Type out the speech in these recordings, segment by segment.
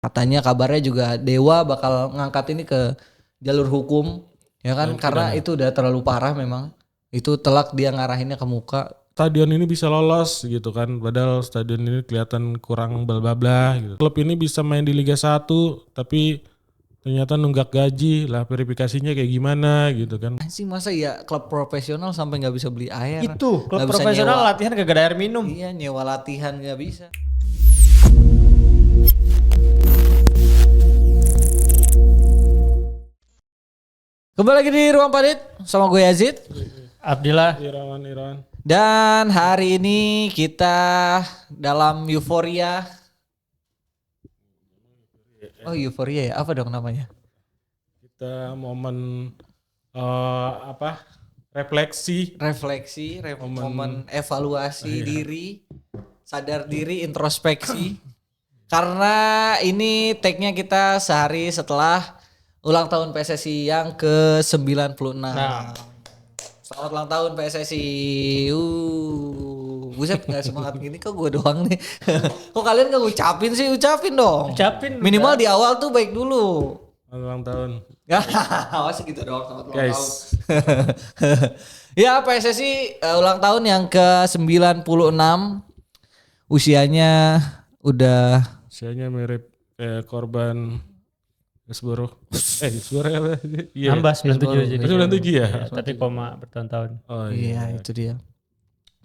Katanya kabarnya juga Dewa bakal ngangkat ini ke jalur hukum, ya kan? Karena itu udah terlalu parah memang. Itu telak dia ngarahinnya ke muka. Stadion ini bisa lolos gitu kan, padahal stadion ini kelihatan kurang bla gitu. Klub ini bisa main di Liga 1 tapi ternyata nunggak gaji lah, verifikasinya kayak gimana gitu kan. Sih masa ya klub profesional sampai nggak bisa beli air? Itu klub Nggak bisa profesional nyewa. latihan kagak ada air minum. Iya, nyewa latihan nggak bisa. Kembali lagi di Ruang Padit sama gue Yazid. Abdillah. Irawan. Dan hari ini kita dalam euforia. Oh, euforia ya? Apa dong namanya? Kita momen refleksi. Momen evaluasi diri, sadar diri, introspeksi. Karena ini take-nya kita sehari setelah ulang tahun PSSI yang ke-96. Selamat ulang tahun PSSI. Buset, gak semangat gini kok gue doang nih. Kok kalian gak ngucapin sih? Ucapin dong. Ucapin. Minimal di awal tuh baik dulu. Ulang tahun. Masih gitu doang, selamat ulang Guys. tahun. Ya, PSSI ulang tahun yang ke-96. Usianya udah Mirip kayak korban Hillsborough. Hillsborough apa? Iya. Nambah 97 jadi. 97 ya? Tapi koma bertahun-tahun. Oh iya, itu dia.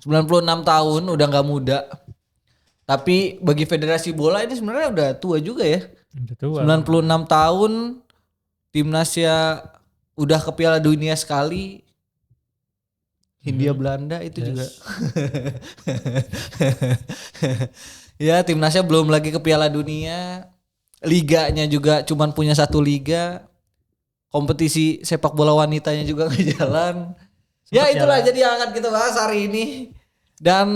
96 tahun udah gak muda. Tapi bagi federasi bola ini sebenarnya udah tua juga ya. Udah tua. 96 tahun timnasnya udah ke Piala Dunia sekali. Hindia Belanda itu juga. Ya, timnasnya belum lagi ke Piala Dunia. Liganya juga cuman punya satu liga. Kompetisi sepak bola wanitanya juga gak jalan. Ya itulah jadi yang akan kita bahas hari ini. Dan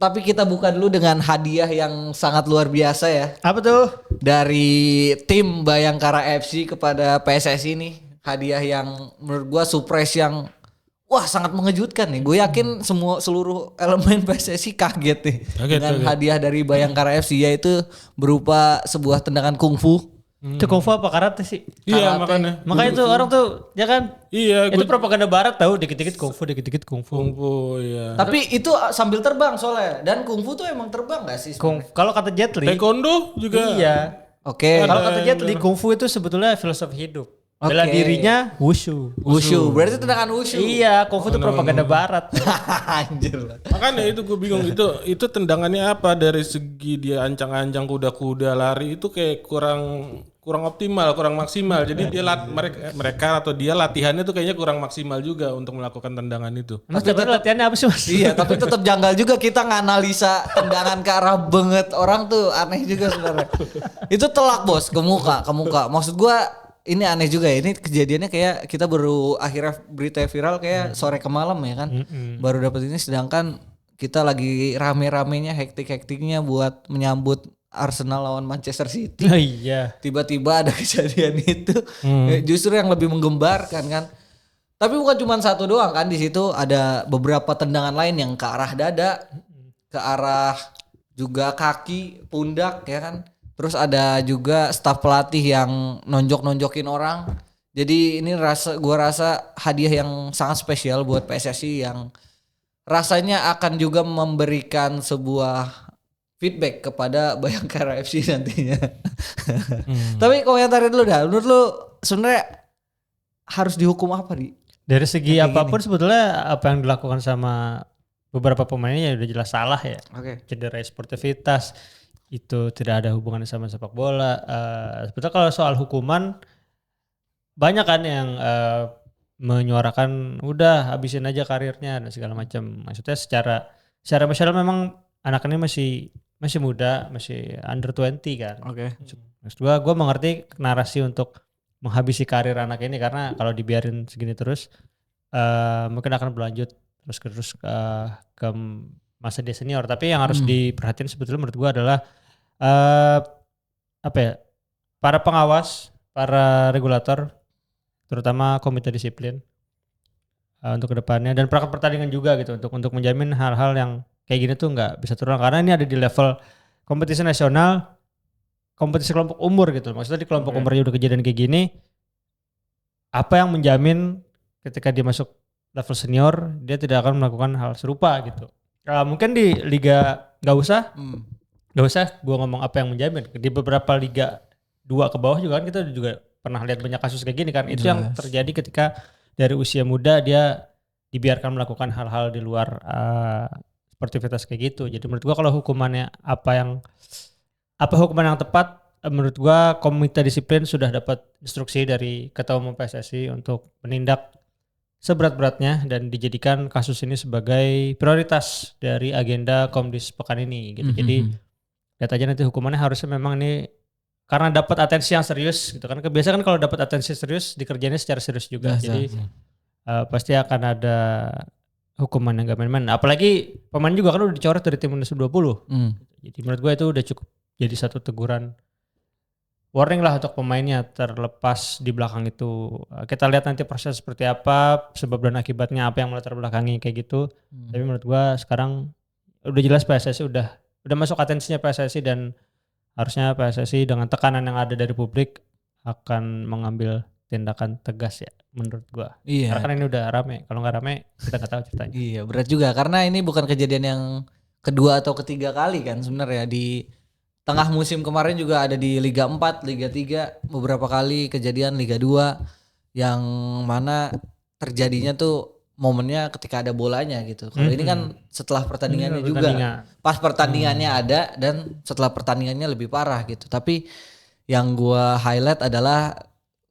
tapi kita buka dulu dengan hadiah yang sangat luar biasa ya. Apa tuh? Dari tim Bayangkara FC kepada PSSI nih. Hadiah yang menurut gua surprise yang wah sangat mengejutkan nih. Gue yakin seluruh elemen PSSI kaget nih. Dengan hadiah dari Bayangkara FC, yaitu berupa sebuah tendangan kungfu. Itu kungfu apa karate sih? Iya, Karate. Makanya itu orang tuh ya kan? Iya, Itu propaganda barat tahu, dikit-dikit kungfu. kungfu ya. Tapi itu sambil terbang soalnya. Dan kungfu tuh emang terbang gak sih? Kalau kata Jet Li. Taekwondo juga. Iya. Oke. Kalau kata Jet Li, kungfu itu sebetulnya filosofi hidup. Bela dirinya wushu. Wushu. Berarti tendangan wushu. Iya, kungfu itu propaganda barat. Anjir lah. Makanya itu gue bingung itu tendangannya apa, dari segi dia ancang-ancang kuda-kuda lari itu kayak kurang optimal, kurang maksimal. Jadi dia mereka atau dia latihannya tuh kayaknya kurang maksimal juga untuk melakukan tendangan itu. Mas sebenarnya latihannya apa sih Mas? Iya, tapi tetap janggal juga kita nganalisa tendangan ke arah banget orang tuh aneh juga sebenarnya. Itu telak bos ke muka. Maksud gua ini aneh juga ya. Ini kejadiannya kayak kita baru akhirnya berita viral kayak sore ke malam ya kan. Baru dapat ini, sedangkan kita lagi rame-ramenya, hektik-hektiknya buat menyambut Arsenal lawan Manchester City. Oh iya. Tiba-tiba ada kejadian itu. Justru yang lebih menggembarkan kan. Tapi bukan cuma satu doang kan, di situ ada beberapa tendangan lain yang ke arah dada, ke arah juga kaki, pundak ya kan. Terus ada juga staf pelatih yang nonjokin orang. Jadi ini gua rasa hadiah yang sangat spesial buat PSSI yang rasanya akan juga memberikan sebuah feedback kepada Bayangkara FC nantinya. Tapi komentarin dulu dah. Menurut lu sebenarnya harus dihukum apa di? Dari segi kayak apapun sebetulnya apa yang dilakukan sama beberapa pemainnya ya udah jelas salah ya. Oke. Cederai sportivitas itu tidak ada hubungannya sama sepak bola. Sebetulnya kalau soal hukuman banyak kan yang menyuarakan udah habisin aja karirnya dan segala macam. Maksudnya secara emosional memang anak ini masih muda, masih under 20 kan. Oke. Maksud gue mengerti narasi untuk menghabisi karir anak ini karena kalau dibiarin segini terus mungkin akan berlanjut terus ke masa dia senior. Tapi yang harus diperhatiin sebetulnya menurut gue adalah para pengawas, para regulator, terutama komite disiplin untuk kedepannya dan perangkat pertandingan juga gitu untuk menjamin hal-hal yang kayak gini tuh nggak bisa terulang karena ini ada di level kompetisi nasional kompetisi kelompok umur gitu. Maksudnya di kelompok umurnya udah kejadian kayak gini, apa yang menjamin ketika dia masuk level senior dia tidak akan melakukan hal serupa gitu. Mungkin di liga nggak usah gue ngomong apa yang menjamin. Di beberapa liga 2 ke bawah juga kan kita juga pernah lihat banyak kasus kayak gini kan. Itu yang terjadi ketika dari usia muda dia dibiarkan melakukan hal-hal di luar sportivitas kayak gitu. Jadi menurut gue kalau hukumannya apa hukuman yang tepat, menurut gue komite disiplin sudah dapat instruksi dari Ketua Umum PSSI untuk menindak seberat-beratnya dan dijadikan kasus ini sebagai prioritas dari agenda Komdis pekan ini gitu. Jadi lihat aja nanti hukumannya harusnya memang ini karena dapat atensi yang serius gitu kan. Biasanya kan kalau dapat atensi serius dikerjainnya secara serius juga. Jadi pasti akan ada hukuman yang gak main-main. Apalagi pemain juga kan udah dicoret dari tim U20. Jadi menurut gue itu udah cukup jadi satu teguran warning lah untuk pemainnya, terlepas di belakang itu. Kita lihat nanti proses seperti apa, sebab dan akibatnya apa yang melatar belakangi kayak gitu. Tapi menurut gua sekarang udah jelas PSSI udah masuk atensinya PSSI dan harusnya PSSI dengan tekanan yang ada dari publik akan mengambil tindakan tegas ya menurut gua. Iya. Karena kan ini udah rame. Kalau nggak rame kita nggak tahu ceritanya. Iya, berat juga karena ini bukan kejadian yang kedua atau ketiga kali kan sebenarnya. Di tengah musim kemarin juga ada di Liga 4, Liga 3 beberapa kali kejadian, Liga 2 yang mana terjadinya tuh momennya ketika ada bolanya gitu. Kalau ini kan setelah pertandingannya juga. Pas pertandingannya ada dan setelah pertandingannya lebih parah gitu. Tapi yang gua highlight adalah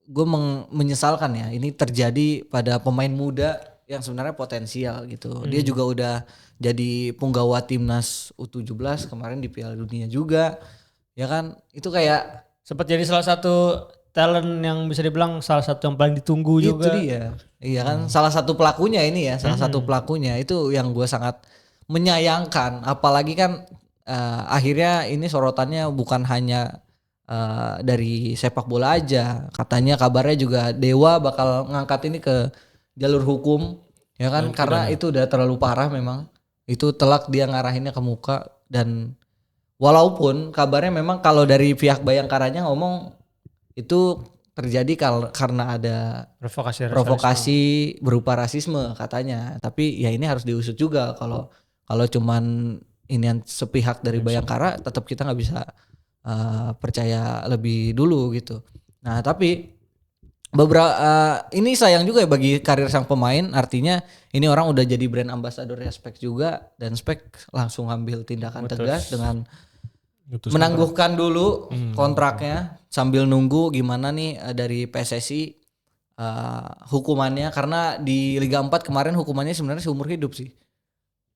gue menyesalkan ya ini terjadi pada pemain muda yang sebenarnya potensial gitu. Dia juga udah jadi punggawa timnas U17 kemarin di Piala Dunia juga. Ya kan itu kayak sempat jadi salah satu talent yang bisa dibilang salah satu yang paling ditunggu juga. Itu dia. Iya kan salah satu pelakunya ini ya, salah satu pelakunya itu yang gue sangat menyayangkan. Apalagi kan akhirnya ini sorotannya bukan hanya dari sepak bola aja. Katanya kabarnya juga Dewa bakal ngangkat ini ke jalur hukum. Ya kan karena itu udah terlalu parah memang. Itu telak dia ngarahinnya ke muka dan walaupun kabarnya memang kalau dari pihak Bayangkaranya ngomong itu terjadi karena ada provokasi berupa rasisme katanya. Tapi ya ini harus diusut juga kalau cuman ini yang sepihak dari Bayangkara tetap kita nggak bisa percaya lebih dulu gitu. Nah tapi ini sayang juga ya bagi karir sang pemain, artinya ini orang udah jadi brand ambassador ya Spek juga dan Spek langsung ambil tindakan tegas dengan menangguhkan dulu kontraknya sambil nunggu gimana nih dari PSSI hukumannya, karena di Liga 4 kemarin hukumannya sebenarnya seumur hidup sih.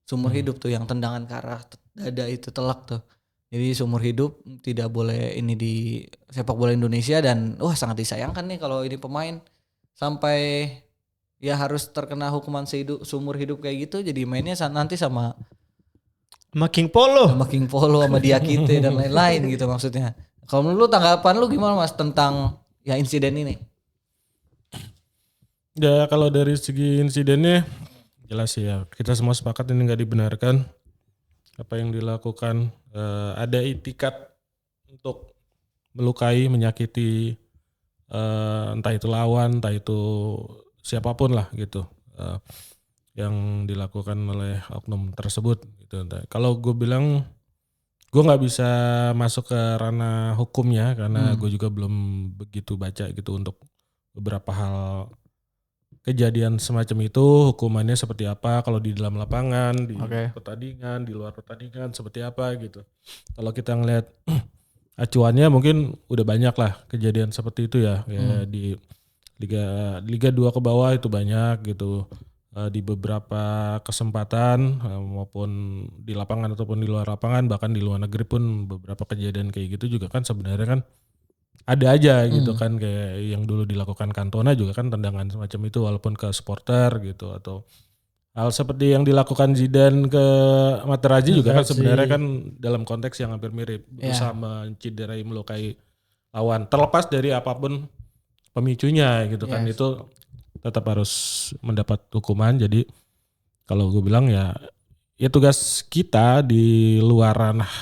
Seumur hidup tuh yang tendangan ke arah dada itu telak tuh. Jadi seumur hidup tidak boleh ini di sepak bola Indonesia dan sangat disayangkan nih kalau ini pemain sampai ya harus terkena hukuman seumur hidup kayak gitu, jadi mainnya nanti sama King Polo, sama Diakite dan lain-lain gitu maksudnya. Kalau menurut lu tanggapan lu gimana Mas tentang ya insiden ini? Ya kalau dari segi insidennya jelas ya kita semua sepakat ini nggak dibenarkan apa yang dilakukan. Ada itikat untuk melukai, menyakiti entah itu lawan, entah itu siapapun lah gitu yang dilakukan oleh oknum tersebut gitu. Kalau gue bilang gue nggak bisa masuk ke ranah hukumnya karena gue juga belum begitu baca gitu untuk beberapa hal kejadian semacam itu hukumannya seperti apa kalau di dalam lapangan, di pertandingan, di luar pertandingan seperti apa gitu. Kalau kita ngelihat acuannya mungkin udah banyak lah kejadian seperti itu ya. Kayak di Liga 2 ke bawah itu banyak gitu. Di beberapa kesempatan maupun di lapangan ataupun di luar lapangan, bahkan di luar negeri pun beberapa kejadian kayak gitu juga kan sebenarnya kan ada aja gitu kan, kayak yang dulu dilakukan Cantona juga kan tendangan semacam itu walaupun ke supporter gitu, atau hal seperti yang dilakukan Zidane ke Materazzi juga kan sebenarnya kan dalam konteks yang hampir mirip, berusaha menciderai, melukai lawan, terlepas dari apapun pemicunya gitu kan, itu tetap harus mendapat hukuman. Jadi kalau gue bilang ya tugas kita di luar ranah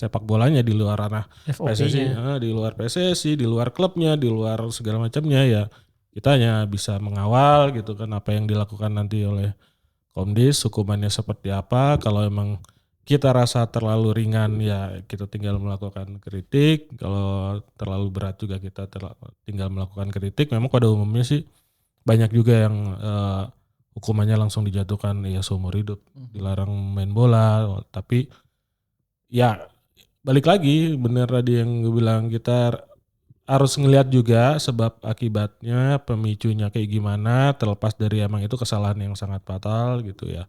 sepak bolanya di luar ranah PSSI, FOP-nya. di luar PSSI, di luar klubnya, di luar segala macamnya ya kita hanya bisa mengawal gitu kan apa yang dilakukan nanti oleh Komdis, hukumannya seperti apa. Kalau emang kita rasa terlalu ringan ya kita tinggal melakukan kritik. Kalau terlalu berat juga kita tinggal melakukan kritik. Memang pada umumnya sih banyak juga yang hukumannya langsung dijatuhkan ya seumur hidup, dilarang main bola. Tapi ya balik lagi bener tadi yang gue bilang kita harus ngelihat juga sebab akibatnya, pemicunya kayak gimana, terlepas dari emang itu kesalahan yang sangat fatal gitu ya.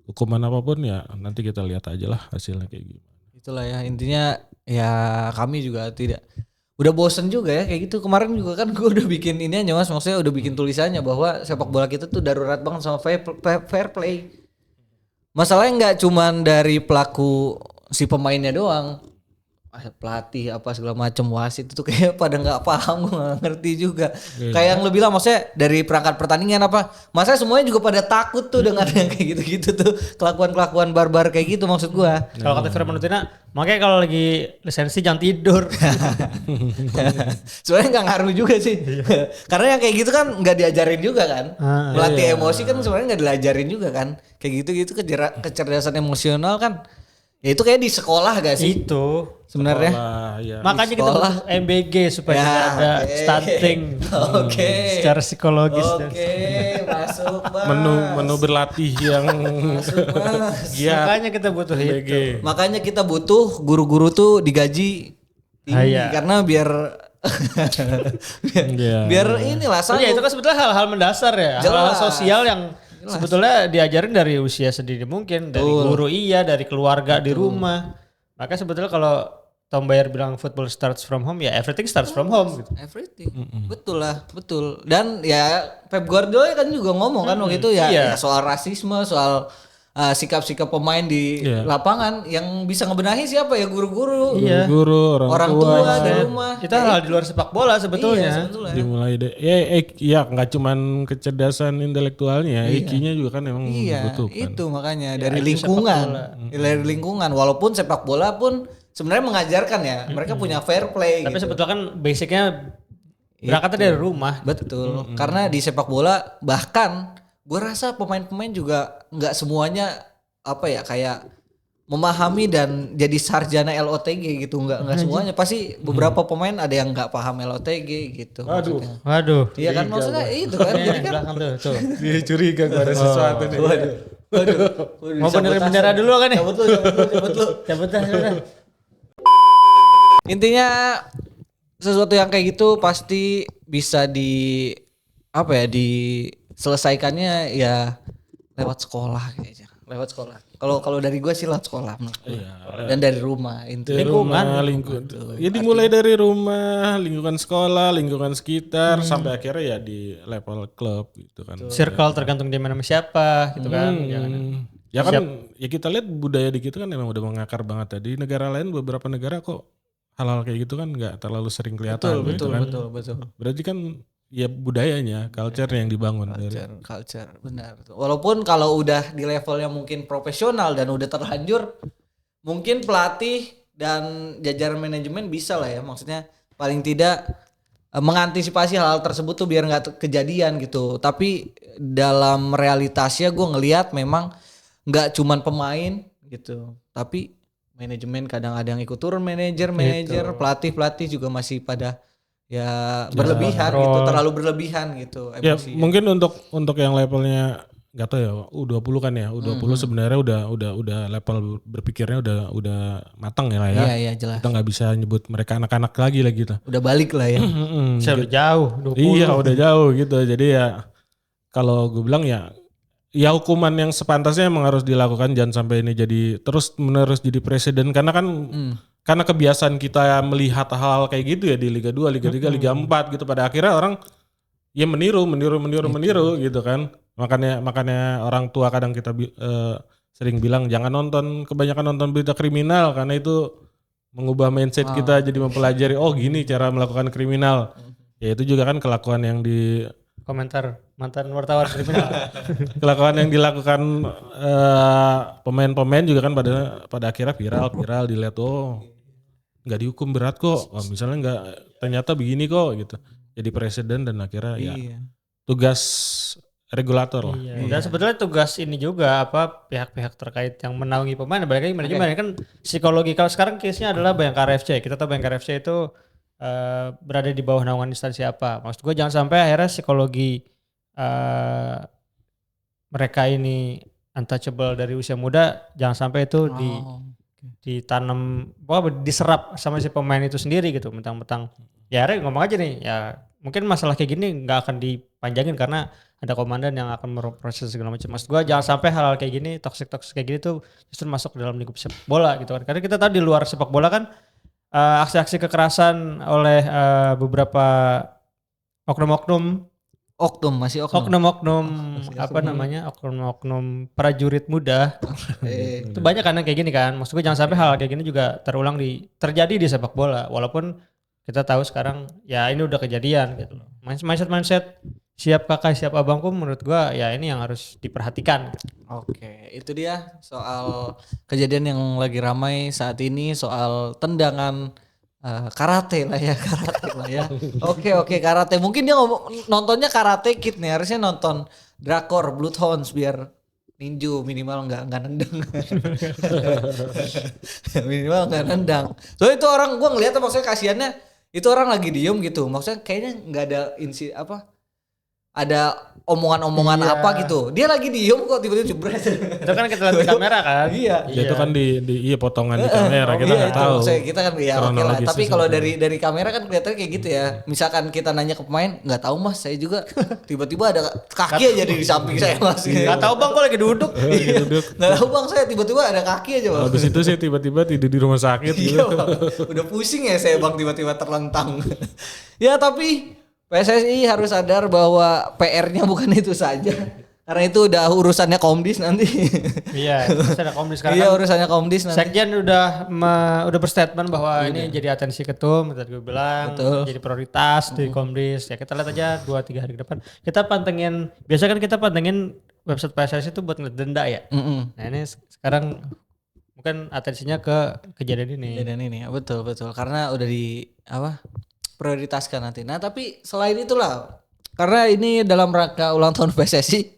Hukuman apapun ya nanti kita lihat aja lah hasilnya kayak gimana. Itulah ya intinya ya kami juga tidak udah bosen juga ya kayak gitu. Kemarin juga kan gue udah bikin ini aja Mas, maksudnya udah bikin tulisannya bahwa sepak bola kita tuh darurat banget sama fair play. Masalahnya nggak cuman dari pelaku si pemainnya doang. Pelatih apa segala macam wasit itu kayak pada nggak paham, gue nggak ngerti juga. Kayak yang lu bilang maksudnya dari perangkat pertandingan apa, masa semuanya juga pada takut tuh dengan yang kayak gitu-gitu tuh kelakuan barbar kayak gitu maksud gua. Kalau kata Firman Utina, makanya kalau lagi lisensi jangan tidur. Sebenarnya nggak ngaruh juga sih, karena yang kayak gitu kan nggak diajarin juga kan. Melatih emosi kan sebenarnya nggak diajarin juga kan. Kayak gitu-gitu kecerdasan emosional kan. Ya itu kayak di sekolah gak sih? Itu sebenarnya. Ya. Makanya kita butuh MBG supaya ada stunting. Secara psikologis. Masuk Bang. Menu berlatih yang giat. Makanya kita butuh MBG. itu. Makanya kita butuh guru-guru tuh digaji tinggi karena biar biar inilah Oh iya, itu kan sebetulnya hal-hal mendasar ya. Hal-hal sosial yang sebetulnya diajarin dari usia sedini mungkin, dari guru dari keluarga di rumah. Maka sebetulnya kalau Tom Bayer bilang football starts from home, ya everything starts from home gitu. Everything. Betul lah, betul. Dan ya Pep Guardiola kan juga ngomong kan waktu itu ya soal rasisme, soal sikap-sikap pemain di lapangan yang bisa ngebenahi siapa ya guru-guru. Guru, orang tua di rumah. Itu hal di luar sepak bola sebetulnya. Dimulai deh. Ya nggak cuman kecerdasan intelektualnya, IQ-nya juga kan emang dibutuhkan. Itu makanya dari lingkungan. Dari lingkungan walaupun sepak bola pun sebenarnya mengajarkan ya. Mereka punya fair play. Tapi gitu. sebetulnya kan basicnya berangkatnya dari rumah. Betul. Karena di sepak bola bahkan gue rasa pemain-pemain juga nggak semuanya apa ya kayak memahami dan jadi sarjana LOTG gitu, nggak semuanya, pasti beberapa pemain ada yang nggak paham LOTG gitu. Waduh. Iya kan maksudnya itu kan jadi kan tuh. Dia curiga gue ada sesuatu nih. Waduh. Mau benerin bendera dulu kan nih? Cabut lu. Cabut dah. Intinya sesuatu yang kayak gitu pasti bisa diselesaikannya ya lewat sekolah kayaknya. Lewat sekolah. Kalau dari gue sih lewat sekolah. Dan dari rumah. Lingkungan. Ya dimulai dari rumah, lingkungan sekolah, lingkungan sekitar, sampai akhirnya ya di level klub gitu kan. Circle tergantung di mana sama siapa gitu kan. Ya kan ya kita lihat budaya di kita kan emang udah mengakar banget. Di negara lain beberapa negara kok hal-hal kayak gitu kan nggak terlalu sering kelihatan. Betul. Berarti kan ya budayanya, culture yang dibangun. Culture, benar. Walaupun kalau udah di levelnya mungkin profesional dan udah terlanjur, mungkin pelatih dan jajaran manajemen bisa lah ya. Maksudnya paling tidak mengantisipasi hal tersebut tuh biar nggak kejadian gitu. Tapi dalam realitasnya gue ngelihat memang nggak cuman pemain gitu, tapi manajemen kadang ada yang ikut turun, manajer, pelatih juga masih pada ya berlebihan gitu, terlalu berlebihan gitu emosi. Ya mungkin untuk yang levelnya nggak tahu ya U20 kan ya, U20 sebenarnya udah level berpikirnya udah matang ya lah ya. Iya jelas. Kita nggak bisa nyebut mereka anak-anak lagi lah gitu. Udah balik lah ya. Saya udah jauh 20. Iya udah jauh gitu. Jadi ya kalau gue bilang ya hukuman yang sepantasnya emang harus dilakukan, jangan sampai ini jadi terus menerus jadi presiden karena kan karena kebiasaan kita melihat hal kayak gitu ya di Liga 2, Liga 3, Liga 4 gitu, pada akhirnya orang ya meniru gitu kan. Makanya orang tua kadang kita sering bilang jangan kebanyakan nonton berita kriminal karena itu mengubah mindset kita jadi mempelajari gini cara melakukan kriminal. Ya itu juga kan kelakuan yang komentar mantan wartawan kriminal. Kelakuan yang dilakukan pemain-pemain juga kan pada akhirnya viral dilihat nggak dihukum berat kok. Misalnya nggak, ternyata begini kok gitu. Jadi presiden dan akhirnya ya tugas regulator lah. Iya. Dan sebetulnya tugas ini juga pihak-pihak terkait yang menaungi pemain, balik lagi manajemen kan psikologi. Kalau sekarang case-nya adalah Bayangkara FC. Kita tahu Bayangkara FC itu berada di bawah naungan instansi apa. Maksud gue jangan sampai akhirnya psikologi mereka ini untouchable dari usia muda, jangan sampai itu ditanam, diserap sama si pemain itu sendiri gitu, mentang-mentang ya akhirnya ngomong aja nih, ya mungkin masalah kayak gini nggak akan dipanjangin karena ada komandan yang akan memproses segala macam. Maksud gue jangan sampai hal-hal kayak gini, toxic kayak gini tuh justru masuk ke dalam lingkup sepak bola gitu kan. Karena kita tahu di luar sepak bola kan aksi-aksi kekerasan oleh beberapa oknum-oknum prajurit muda itu banyak kan kayak gini kan. Maksud gue jangan sampai hal kayak gini juga terjadi di sepak bola, walaupun kita tahu sekarang ya ini udah kejadian gitu loh. Mindset siap kakak siap abangku menurut gue ya ini yang harus diperhatikan. Oke, itu dia soal kejadian yang lagi ramai saat ini, soal tendangan karate lah ya. Oke, karate. Mungkin dia nontonnya Karate Kid nih, harusnya nonton drakor Bloodhounds biar ninju minimal nggak nendang. Minimal nggak nendang. Soalnya itu orang, gue ngeliat maksudnya kasihannya itu orang lagi diem gitu. Maksudnya kayaknya nggak ada ada omongan-omongan apa gitu. Dia lagi diem kok tiba-tiba jebret. Itu kan kita lihat di kamera kan. Iya. Itu kan di potongan di kamera, kita nggak tahu. Kita kan ya oke lah. Tapi kalau dari kamera kan kelihatannya kayak gitu ya. Misalkan kita nanya ke pemain, nggak tahu mas, saya juga tiba-tiba ada kaki aja di samping saya mas. Nggak tahu bang, kok lagi duduk. Nggak tahu bang, saya tiba-tiba ada kaki aja bang. Habis itu saya tiba-tiba tidur di rumah sakit gitu. Udah pusing ya saya bang, tiba-tiba terlentang. Ya tapi PSSI harus sadar bahwa PR-nya bukan itu saja. Karena itu udah urusannya Komdis nanti. Iya, urusannya Komdis sekarang. Iya, urusannya Komdis nanti. Sekjen udah berstatement bahwa ini jadi atensi ketum, tadi gue bilang, jadi prioritas di Komdis. Ya kita lihat aja 2-3 hari ke depan. Kita pantengin, biasa kan kita pantengin website PSSI itu buat ngeliat denda ya. Nah ini sekarang mungkin atensinya ke kejadian ini. Kejadian ini, betul. Karena udah prioritaskan nanti. Nah tapi selain itulah, karena ini dalam rangka ulang tahun PSSI,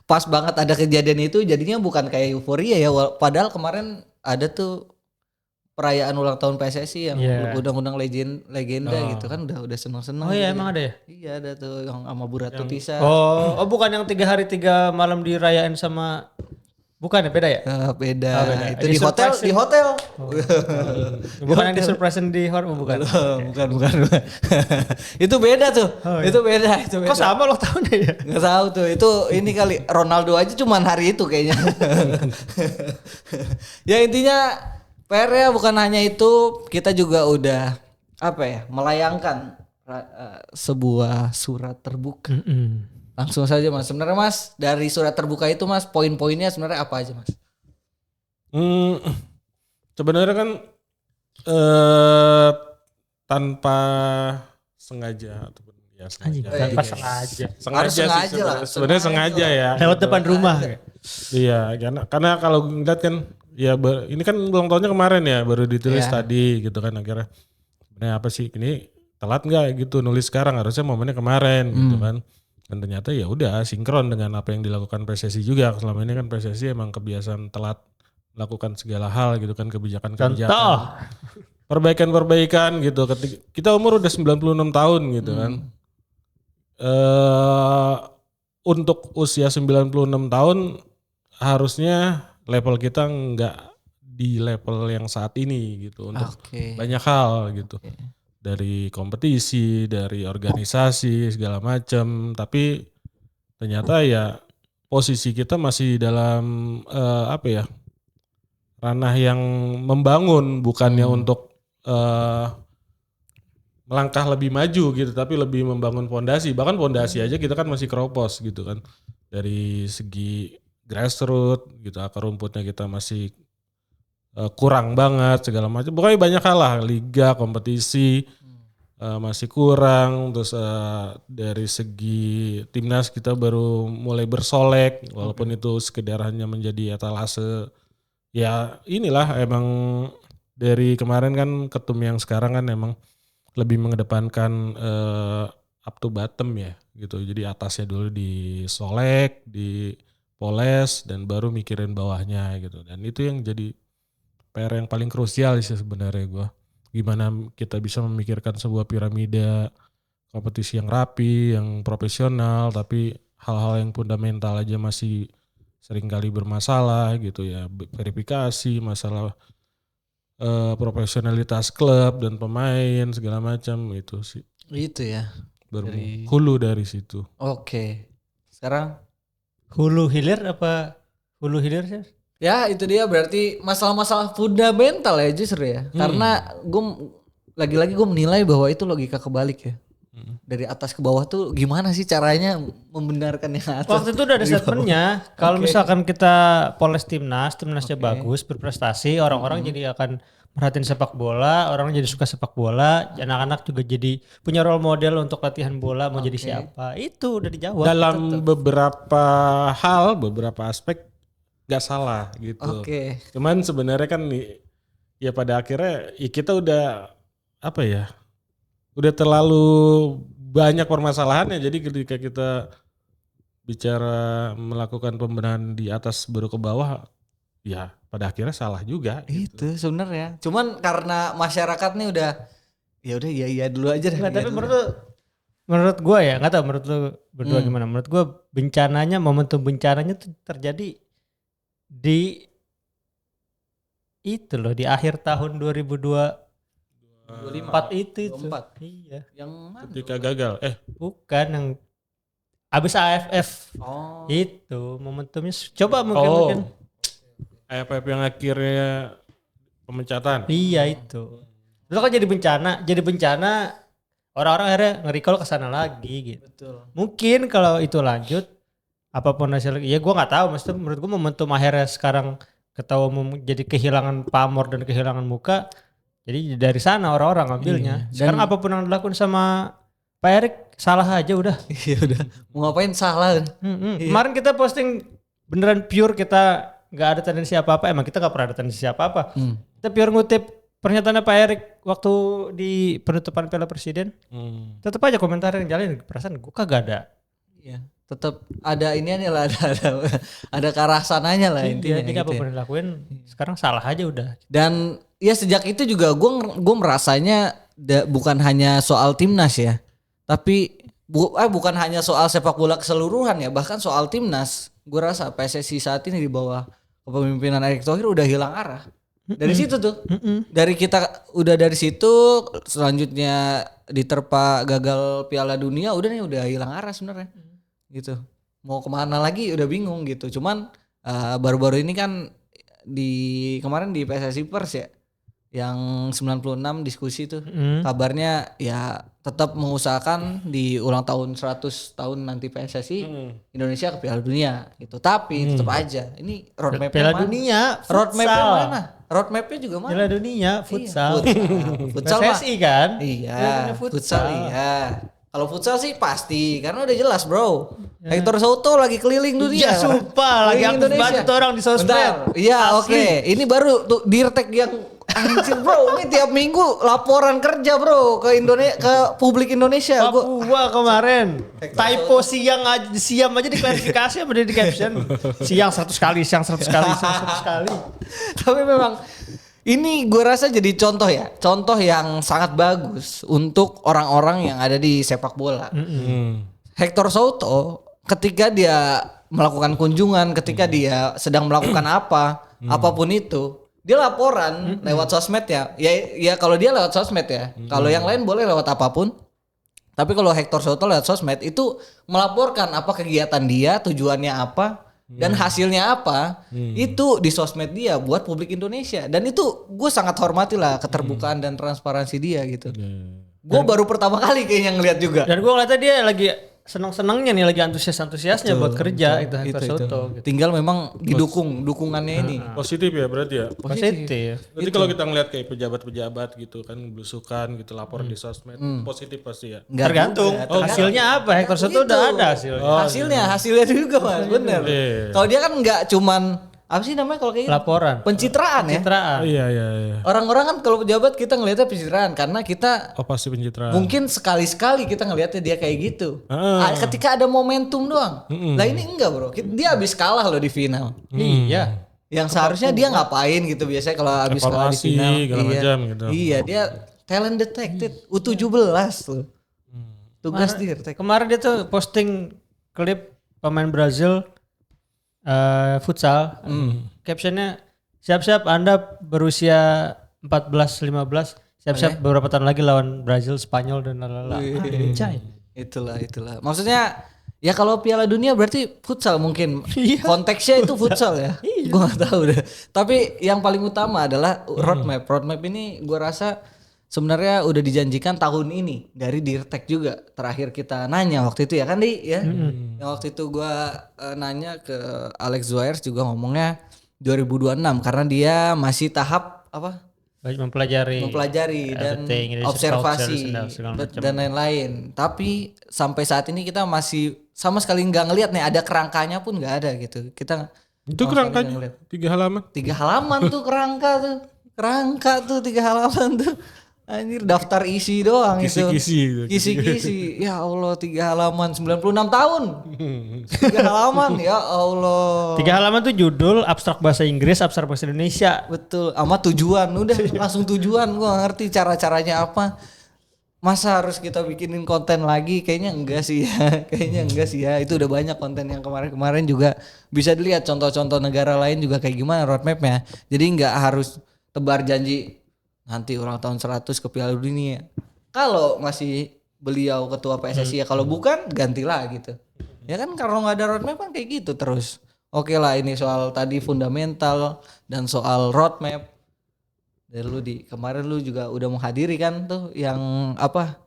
pas banget ada kejadian itu, jadinya bukan kayak euforia ya. Padahal kemarin ada tuh perayaan ulang tahun PSSI yang undang-undang legenda gitu kan, udah seneng-seneng. Oh iya emang ada ya? Iya ada tuh yang sama Bu Ratu Tisa. Oh bukan yang 3 hari 3 malam dirayain sama. Bukan ya, beda ya? Beda. Itu di hotel. Bukan yang disurprisein di hotel, bukan. Bukan. Itu beda tuh. Itu beda. Kok sama lo tahunnya ya? Nggak tahu tuh. Itu ini kali Ronaldo aja cuman hari itu kayaknya. Ya intinya PR-nya bukan hanya itu, kita juga udah melayangkan sebuah surat terbuka. Langsung saja mas, sebenarnya mas dari surat terbuka itu mas poin-poinnya sebenarnya apa aja mas? Sebenarnya kan tanpa sengaja ataupun ya sengaja lah. Sebenarnya sengaja ya. Lewat depan rumah. Iya, karena kalau ngeliat kan ya ini kan ulang tahunnya kemarin ya, baru ditulis tadi gitu kan, akhirnya sebenarnya apa sih ini telat nggak gitu nulis sekarang, harusnya momennya kemarin gitu kan. Dan ternyata ya udah sinkron dengan apa yang dilakukan PSSI juga. Selama ini kan PSSI emang kebiasaan telat melakukan segala hal gitu kan, kebijakan-kebijakan. Contoh. Perbaikan-perbaikan gitu. Ketika kita umur udah 96 tahun gitu kan. Untuk usia 96 tahun harusnya level kita nggak di level yang saat ini gitu. Untuk banyak hal gitu. Dari kompetisi, dari organisasi segala macam, tapi ternyata ya posisi kita masih dalam ranah yang membangun, bukannya untuk melangkah lebih maju gitu, tapi lebih membangun fondasi. Bahkan fondasi aja kita kan masih keropos gitu kan, dari segi grassroots gitu, akar rumputnya kita masih kurang banget segala macam. Pokoknya banyak hal lah, liga, kompetisi, masih kurang. Terus dari segi timnas kita baru mulai bersolek, walaupun itu sekedar hanya menjadi etalase. Ya inilah emang dari kemarin kan ketum yang sekarang kan emang lebih mengedepankan up to bottom ya gitu. Jadi atasnya dulu disolek, dipoles dan baru mikirin bawahnya gitu. Dan itu yang jadi PR yang paling krusial sih sebenarnya gue. Gimana kita bisa memikirkan sebuah piramida kompetisi yang rapi, yang profesional, tapi hal-hal yang fundamental aja masih seringkali bermasalah gitu ya. Verifikasi, masalah profesionalitas klub dan pemain segala macam itu sih. Itu ya. Berhulu dari situ. Oke. Sekarang Hulu hilir apa hulu hilir sih? ya itu dia berarti masalah-masalah fundamental ya justru ya. Karena lagi-lagi gue menilai bahwa itu logika kebalik ya. Dari atas ke bawah tuh gimana sih caranya membenarkan yang atas? Waktu itu udah ada statementnya. Kalau misalkan kita poles timnasnya bagus, berprestasi, orang-orang jadi akan merhatiin sepak bola, orang jadi suka sepak bola, anak-anak juga jadi punya role model untuk latihan bola mau jadi siapa. Itu udah dijawab. Dalam beberapa hal, beberapa aspek gak salah gitu. Oke. Cuman sebenarnya kan ya pada akhirnya ya kita udah apa ya? Udah terlalu banyak permasalahannya. Jadi ketika kita bicara melakukan pembenahan di atas baru ke bawah, ya pada akhirnya salah juga. Itu sebenarnya. Cuman karena masyarakat nih udah ya udah iya dulu aja deh. Nggak, tapi menurut gue ya, nggak tahu menurut lu berdua gimana. Menurut gue momentum bencananya tuh terjadi di itu loh, di akhir tahun 2024 itu. 24. Iya. Yang mana? Ketika gagal. Bukan yang abis AFF. Oh. Itu momentumnya coba mungkin. AFF yang akhirnya pemecatan. Iya itu. Itu kan jadi bencana orang-orang akhirnya nge-recall ke sana lagi gitu. Betul. Mungkin kalau itu lanjut apapun hasilnya, ya gue nggak tahu. Maksudnya menurut gue momentum akhirnya sekarang ketua umum jadi kehilangan pamor dan kehilangan muka. Jadi dari sana orang-orang ngambilnya. Sekarang apapun yang dilakukan sama Pak Erik salah aja udah. Iya udah. Mau ngapain salah. Kemarin kita posting beneran pure, kita nggak ada tendensi apa-apa. Emang kita nggak pernah ada tendensi apa-apa. Kita pure ngutip pernyataannya Pak Erik waktu di penutupan Piala Presiden. Tetap aja komentar yang jalan. Perasaan gue kagak ada. Iya. Tetap ada iniannya lah, ada ke arah sananya lah intinya. Jadi apapun yang dilakuin sekarang salah aja udah. Dan ya sejak itu juga gue merasanya bukan hanya soal timnas ya, tapi bukan hanya soal sepak bola keseluruhan ya, bahkan soal timnas. Gue rasa PSSI saat ini di bawah kepemimpinan Erick Thohir udah hilang arah. Dari situ tuh, dari situ selanjutnya diterpa gagal Piala Dunia, udah hilang arah sebenarnya. Gitu. Mau kemana lagi udah bingung gitu. Cuman baru-baru ini kan kemarin di PSSI Pers ya, yang 96 diskusi tuh kabarnya ya tetap mengusahakan di ulang tahun 100 tahun nanti PSSI Indonesia ke Piala Dunia gitu. Tapi tetap aja ini roadmap Piala Dunia roadmapnya mana? Roadmapnya juga mana? Piala Dunia futsal. Futsal PSSI kan? Iya, futsal iya. Kalau futsal sih pasti karena udah jelas bro. Hector Souto lagi keliling dunia. Iya sumpah lagi aktif banget orang di sosmed. Iya oke. Ini baru tuh Dirtek yang anjir bro. Ini tiap minggu laporan kerja bro ke Indonesia, ke publik Indonesia. Papua kemarin typo siang aja di klarifikasi apa di caption. Siang 100 kali. Tapi memang ini gue rasa jadi contoh yang sangat bagus untuk orang-orang yang ada di sepak bola. Hector Souto ketika dia melakukan kunjungan, ketika dia sedang melakukan apapun itu, dia laporan lewat sosmed ya. Ya kalau dia lewat sosmed ya. Kalau yang lain boleh lewat apapun. Tapi kalau Hector Souto lewat sosmed itu melaporkan apa kegiatan dia, tujuannya apa. Dan hasilnya apa itu di sosmed dia buat publik Indonesia. Dan itu gue sangat hormati lah keterbukaan dan transparansi dia gitu. Gue baru pertama kali kayaknya ngeliat juga. Dan gue ngeliatnya dia lagi senang-senangnya nih, lagi antusiasnya buat kerja itu Hector Soto. Gitu. Tinggal memang didukung dukungannya ini. Positif ya berarti ya. Positif. Berarti kalau kita ngeliat kayak pejabat-pejabat gitu kan belusukan gitu lapor di sosmed positif pasti ya. Nggak Tergantung juga, hasilnya apa. Hector Soto udah ada hasilnya. Hasilnya juga Mas, bener. Kalau dia kan nggak cuman apa sih namanya kalau kayak gitu? Laporan. Pencitraan ya. Pencitraan. Iya. Orang-orang kan kalau pejabat kita ngelihatnya pencitraan karena kita Pasti pencitraan. mungkin sekali-sekali kita ngelihatnya dia kayak gitu. Ketika ada momentum doang. Lah ini enggak bro, dia habis kalah loh di final. Iya. Yang seharusnya dia ngapain gitu biasanya kalau habis kalah di final. Segala macam gitu. Iya dia talent detected U17 loh. Tugas dia. Kemarin dia tuh posting klip pemain Brazil futsal. Captionnya, siap-siap Anda berusia 14-15, siap-siap beberapa tahun lagi lawan Brazil, Spanyol dan lalala. Itulah. Maksudnya ya kalau Piala Dunia berarti futsal mungkin. Konteksnya itu futsal ya. Gua gak tahu deh. Tapi yang paling utama adalah roadmap. Roadmap ini gua rasa sebenarnya udah dijanjikan tahun ini dari Dirtek juga. Terakhir kita nanya waktu itu ya kan Di ya. Yang waktu itu gua nanya ke Alex Zuhair juga ngomongnya 2026 karena dia masih tahap apa? Mempelajari Dan Indonesian observasi culture, segala macam. dan lain-lain. Tapi sampai saat ini kita masih sama sekali nggak ngelihat nih ada kerangkanya pun nggak ada gitu. Kita Itu kerangkanya 3 halaman. 3 halaman tuh kerangka tuh 3 halaman tuh. Anjir daftar isi doang Kisi-kisi. Kisi-kisi. Ya Allah 3 halaman 96 tahun. 3 halaman ya Allah. 3 halaman tuh judul, abstrak bahasa Inggris, abstrak bahasa Indonesia. Betul, sama tujuan udah langsung tujuan. Gua gak ngerti cara-caranya apa. Masa harus kita bikinin konten lagi? Kayaknya enggak sih ya. Itu udah banyak konten yang kemarin-kemarin juga bisa dilihat contoh-contoh negara lain juga kayak gimana roadmapnya. Jadi nggak harus tebar janji nanti ulang tahun 100 ke Piala Dunia. Kalau masih beliau ketua PSSI ya, kalau bukan gantilah gitu. Ya kan kalau nggak ada roadmap kan kayak gitu terus. Oke lah ini soal tadi fundamental dan soal roadmap. Dari lu kemarin lu juga udah menghadiri kan tuh yang apa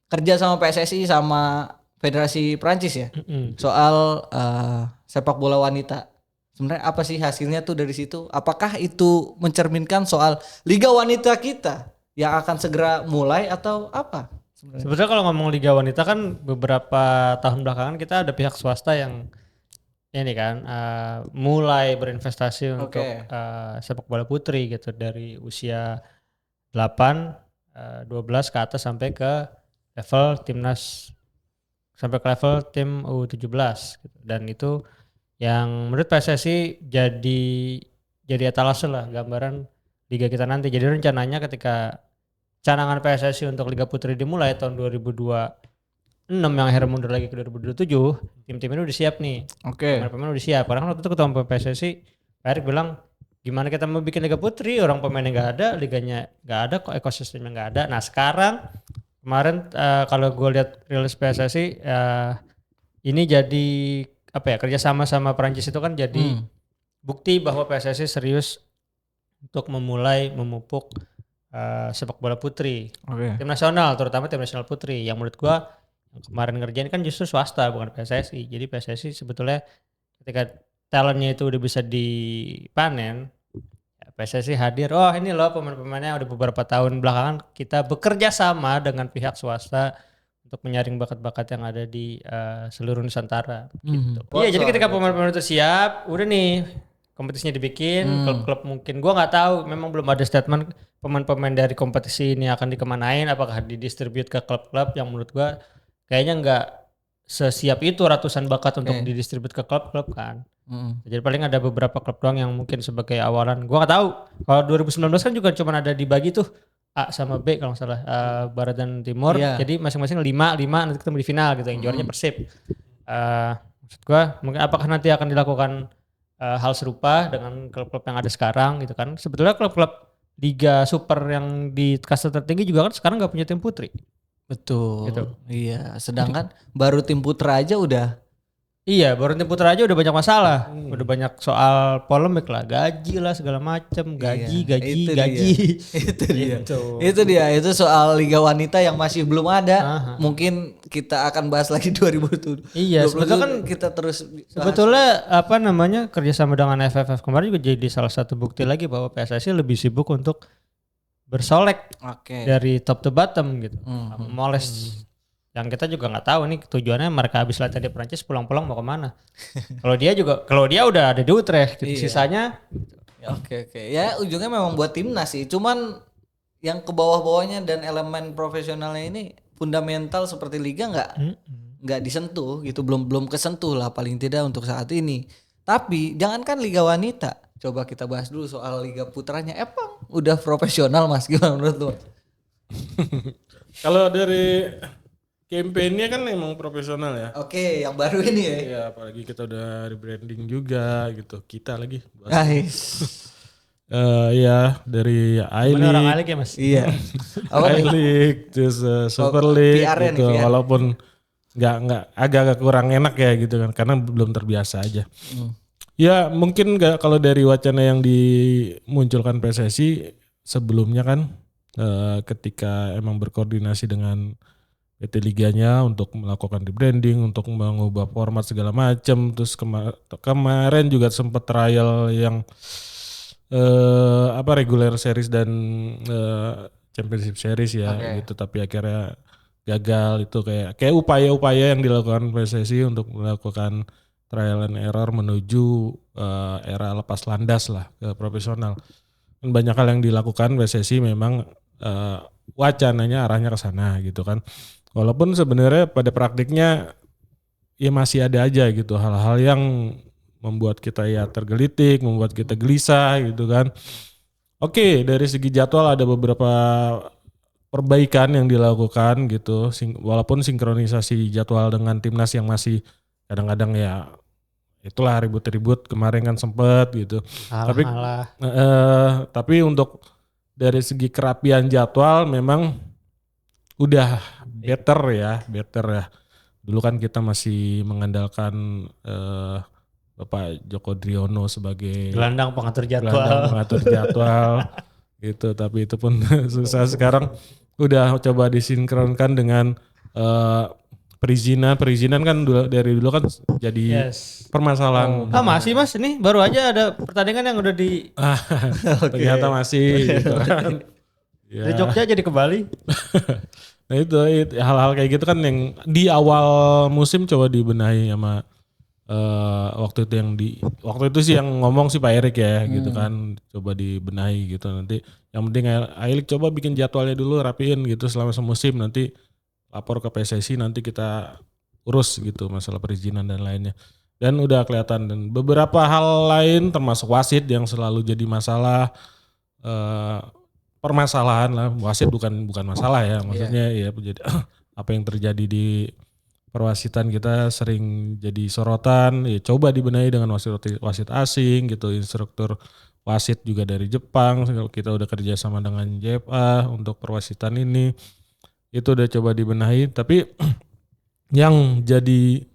kerja sama PSSI sama Federasi Prancis ya. Soal sepak bola wanita. Sebenarnya apa sih hasilnya tuh dari situ? Apakah itu mencerminkan soal Liga Wanita kita yang akan segera mulai atau apa? Sebenarnya kalau ngomong Liga Wanita kan beberapa tahun belakangan kita ada pihak swasta yang ini kan mulai berinvestasi untuk sepak bola putri gitu dari usia 8, 12 ke atas sampai ke level timnas, sampai ke level tim U17 gitu. Dan itu yang menurut PSSI jadi etalase lah gambaran liga kita nanti. Jadi rencananya ketika canangan PSSI untuk Liga Putri dimulai tahun 2026 yang akhirnya mundur lagi ke 2027, tim-tim ini udah siap nih. Pemain-pemain udah siap. Karena waktu itu ketua PSSI Pak Erick bilang gimana kita mau bikin Liga Putri, orang pemainnya nggak ada, liganya nggak ada, kok ekosistemnya nggak ada. Nah sekarang kemarin kalau gue lihat rilis PSSI ini jadi apa ya, kerjasama sama Perancis itu kan jadi bukti bahwa PSSI serius untuk memulai memupuk sepak bola putri. Tim nasional, terutama tim nasional putri. Yang menurut gua yang kemarin ngerjain kan justru swasta bukan PSSI. Jadi PSSI sebetulnya ketika talentnya itu udah bisa dipanen, ya PSSI hadir. Oh ini loh pemain-pemainnya udah beberapa tahun belakangan kita bekerja sama dengan pihak swasta untuk menyaring bakat-bakat yang ada di seluruh Nusantara gitu. Iya, jadi ketika pemain-pemain itu siap, udah nih kompetisinya dibikin, klub-klub mungkin gua nggak tahu, memang belum ada statement pemain-pemain dari kompetisi ini akan dikemanain, apakah didistribute ke klub-klub yang menurut gua kayaknya nggak sesiap itu ratusan bakat untuk didistribute ke klub-klub kan. Jadi paling ada beberapa klub doang yang mungkin sebagai awalan. Gua nggak tahu. Kalau 2019 kan juga cuma ada dibagi tuh A sama B kalau nggak salah, Barat dan Timur. Jadi masing-masing 5 nanti ketemu di final gitu. Yang juaranya Persib. Maksud gua mungkin apakah nanti akan dilakukan hal serupa dengan klub-klub yang ada sekarang gitu kan. Sebetulnya klub-klub Liga Super yang di kasta tertinggi juga kan sekarang nggak punya tim putri. Betul. Gitu. Iya, sedangkan baru tim putra aja udah Iya, baru tim putra aja udah banyak masalah. Udah banyak soal polemik lah, gaji lah segala macem, gaji. Itu dia. Gitu. Itu soal Liga Wanita yang masih belum ada. Aha. Mungkin kita akan bahas lagi 2020. Iya, sebetulnya kan kita terus bahas. sebetulnya apa namanya kerjasama dengan FFF kemarin juga jadi salah satu bukti lagi bahwa PSSI lebih sibuk untuk bersolek Oke. dari top to bottom gitu, memoles. Yang kita juga nggak tahu nih tujuannya mereka habis latihan di Perancis pulang-pulang mau kemana. Kalau dia udah ada di Utrecht, gitu. Sisanya Oke. Ya ujungnya memang buat timnas sih. Cuman yang ke bawah-bawahnya dan elemen profesionalnya ini fundamental seperti liga nggak disentuh gitu. Belum kesentuh lah paling tidak untuk saat ini. Tapi jangankan liga wanita, coba kita bahas dulu soal liga putranya. Emang udah profesional Mas, gimana menurut lu? Kalau dari campaign-nya kan emang profesional ya. Oke, yang baru ini ya. Iya, apalagi kita udah rebranding juga gitu. Kita lagi. Ya dari mana orang I-League, alik ya Mas? Iya. Apa nih? I-League, terus Super League PR-nya gitu. nih, PR. Walaupun nggak agak kurang enak ya gitu kan, karena belum terbiasa aja. Ya mungkin nggak kalau dari wacana yang dimunculkan PSSI sebelumnya kan, ketika emang berkoordinasi dengan PT Liganya untuk melakukan rebranding, untuk mengubah format segala macam, terus kemarin juga sempat trial yang regular series dan championship series ya gitu, tapi akhirnya gagal. Itu kayak upaya-upaya yang dilakukan PSSI untuk melakukan trial and error menuju era lepas landas lah ke profesional. Dan banyak hal yang dilakukan PSSI memang wacananya arahnya ke sana gitu kan. Walaupun sebenarnya pada praktiknya ya masih ada aja gitu hal-hal yang membuat kita ya tergelitik, membuat kita gelisah gitu kan. Oke, dari segi jadwal ada beberapa perbaikan yang dilakukan gitu. Walaupun sinkronisasi jadwal dengan timnas yang masih kadang-kadang ya itulah ribut-ribut kemarin kan sempet gitu. Tapi untuk dari segi kerapian jadwal memang udah better ya. Dulu kan kita masih mengandalkan Bapak Joko Driono sebagai Gelandang pengatur jadwal. gitu, tapi itu pun susah. Sekarang udah coba disinkronkan dengan perizinan kan dari dulu kan jadi permasalahan. Masih Mas, ini baru aja ada pertandingan yang udah di ternyata masih gitu kan. Dari Jogja jadi ke Bali. Nah itu hal-hal kayak gitu kan yang di awal musim coba dibenahi sama waktu itu sih yang ngomong sih Pak Erik ya gitu kan, coba dibenahi gitu. Nanti yang penting I-League coba bikin jadwalnya dulu rapiin gitu selama semusim, nanti lapor ke PSSI, nanti kita urus gitu masalah perizinan dan lainnya. Dan udah kelihatan, dan beberapa hal lain termasuk wasit yang selalu jadi masalah, permasalahan lah. Wasit bukan masalah ya, maksudnya ya jadi apa yang terjadi di perwasitan kita sering jadi sorotan, ya coba dibenahi dengan wasit asing gitu, instruktur wasit juga dari Jepang, kita udah kerja sama dengan JFA untuk perwasitan ini, itu udah coba dibenahi. Tapi yang jadi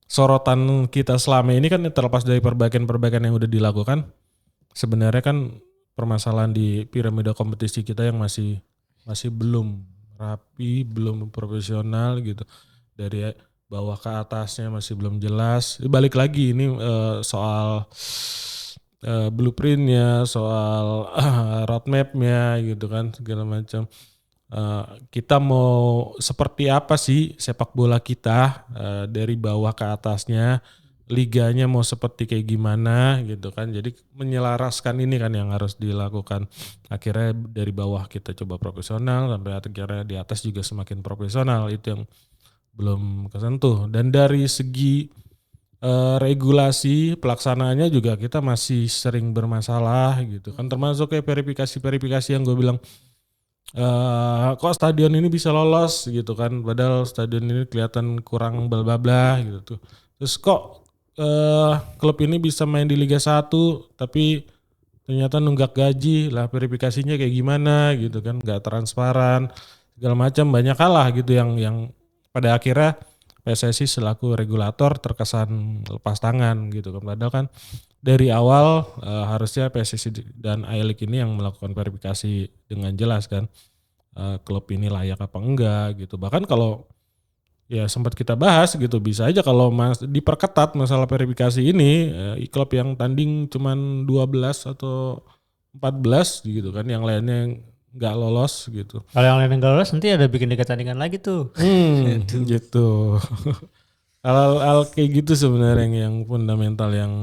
sorotan kita selama ini kan terlepas dari perbaikan yang udah dilakukan, sebenarnya kan permasalahan di piramida kompetisi kita yang masih belum rapi, belum profesional gitu. Dari bawah ke atasnya masih belum jelas. Balik lagi ini soal blueprintnya, soal roadmapnya gitu kan, segala macam. Kita mau seperti apa sih sepak bola kita dari bawah ke atasnya, liganya mau seperti kayak gimana gitu kan. Jadi menyelaraskan ini kan yang harus dilakukan. Akhirnya dari bawah kita coba profesional, sampai akhirnya di atas juga semakin profesional. Itu yang belum kesentuh. Dan dari segi regulasi pelaksanaannya juga kita masih sering bermasalah gitu kan, termasuk kayak verifikasi yang gue bilang kok stadion ini bisa lolos gitu kan, padahal stadion ini kelihatan kurang bla bla bla gitu tuh. Terus kok klub ini bisa main di Liga 1 tapi ternyata nunggak gaji lah, verifikasinya kayak gimana gitu kan, nggak transparan segala macam, banyak hal lah gitu yang pada akhirnya PSSI selaku regulator terkesan lepas tangan gitu kan. Padahal kan dari awal harusnya PSSI dan I-League ini yang melakukan verifikasi dengan jelas kan. Klub ini layak apa enggak gitu. Bahkan kalau ya sempat kita bahas gitu, bisa aja kalau diperketat masalah verifikasi ini, klub yang tanding cuman 12 atau 14 gitu kan, yang lainnya nggak lolos gitu. Kalau yang lain nggak lolos nanti ada bikin liga tandingan lagi tuh. Gitu. Hal-hal kayak gitu sebenarnya yang fundamental yang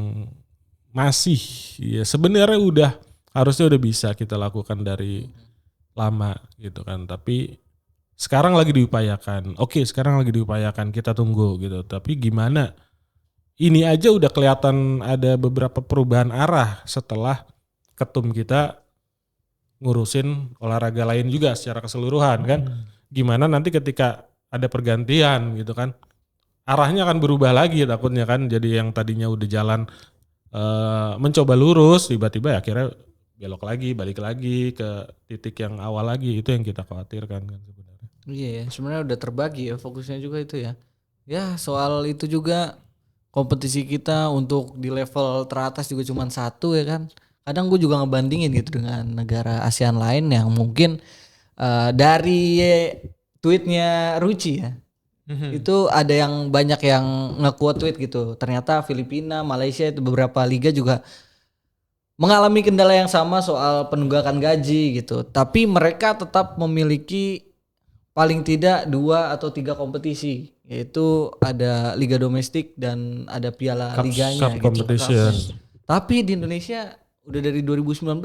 masih ya sebenarnya harusnya udah bisa kita lakukan dari lama gitu kan, tapi sekarang lagi diupayakan. Oke, sekarang lagi diupayakan, kita tunggu gitu. Tapi gimana? Ini aja udah kelihatan ada beberapa perubahan arah setelah ketum kita ngurusin olahraga lain juga secara keseluruhan kan. Gimana nanti ketika ada pergantian gitu kan, arahnya akan berubah lagi takutnya kan. Jadi yang tadinya udah jalan mencoba lurus, tiba-tiba akhirnya belok lagi, balik lagi ke titik yang awal lagi. Itu yang kita khawatirkan kan sebenarnya. Iya ya, sebenarnya udah terbagi ya fokusnya juga itu ya. Ya soal itu juga kompetisi kita untuk di level teratas juga cuma satu ya kan. Kadang gue juga ngebandingin gitu dengan negara ASEAN lain yang mungkin dari tweetnya Ruci ya. Itu ada yang banyak yang nge-quote tweet gitu. Ternyata Filipina, Malaysia itu beberapa liga juga mengalami kendala yang sama soal penunggakan gaji gitu. Tapi mereka tetap memiliki paling tidak 2 atau 3 kompetisi, yaitu ada liga domestik dan ada piala liganya Cup gitu. competition. Tapi di Indonesia udah dari 2019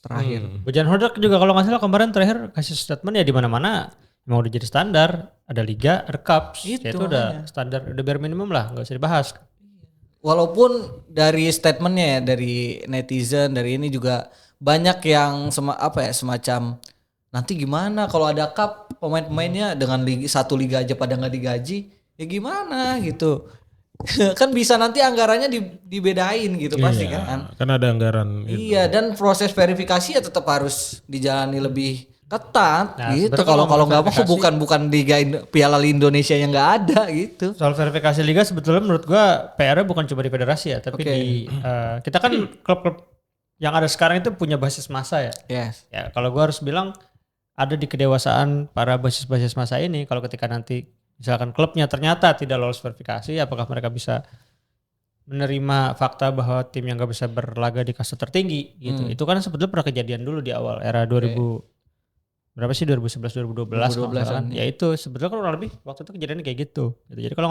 terakhir. Bojan Hodak juga kalau nggak salah kemarin terakhir kasih statement ya di mana-mana emang udah jadi standar, ada liga, ada cups, Itu itu udah standar, udah bare minimum lah, nggak usah dibahas. Walaupun dari statementnya ya dari netizen dari ini juga banyak yang semacam nanti gimana kalau ada cup pemain-pemainnya dengan satu liga aja pada nggak digaji ya gimana gitu. Kan bisa nanti anggarannya dibedain gitu pasti kan. Kan ada anggaran gitu. Iya dan proses verifikasi ya tetap harus dijalani lebih ketat Nah, gitu. sebenarnya Kalau kalau nggak mau verifikasi- bukan liga Piala Indonesia yang nggak ada gitu. Soal verifikasi liga sebetulnya menurut gua PR-nya bukan cuma di federasi ya, tapi Oke. kita kan klub-klub yang ada sekarang itu punya basis massa ya. Yes. Ya kalau gua harus bilang ada di kedewasaan para basis-basis massa ini, kalau ketika nanti misalkan klubnya ternyata tidak lolos verifikasi, apakah mereka bisa menerima fakta bahwa tim yang gak bisa berlaga di kasta tertinggi gitu. Itu kan sebetulnya pernah kejadian dulu di awal era 2000 berapa sih 2011 2012 kalau nggak salah kan. Ya itu sebetulnya kurang lebih waktu itu kejadiannya kayak gitu. Jadi kalau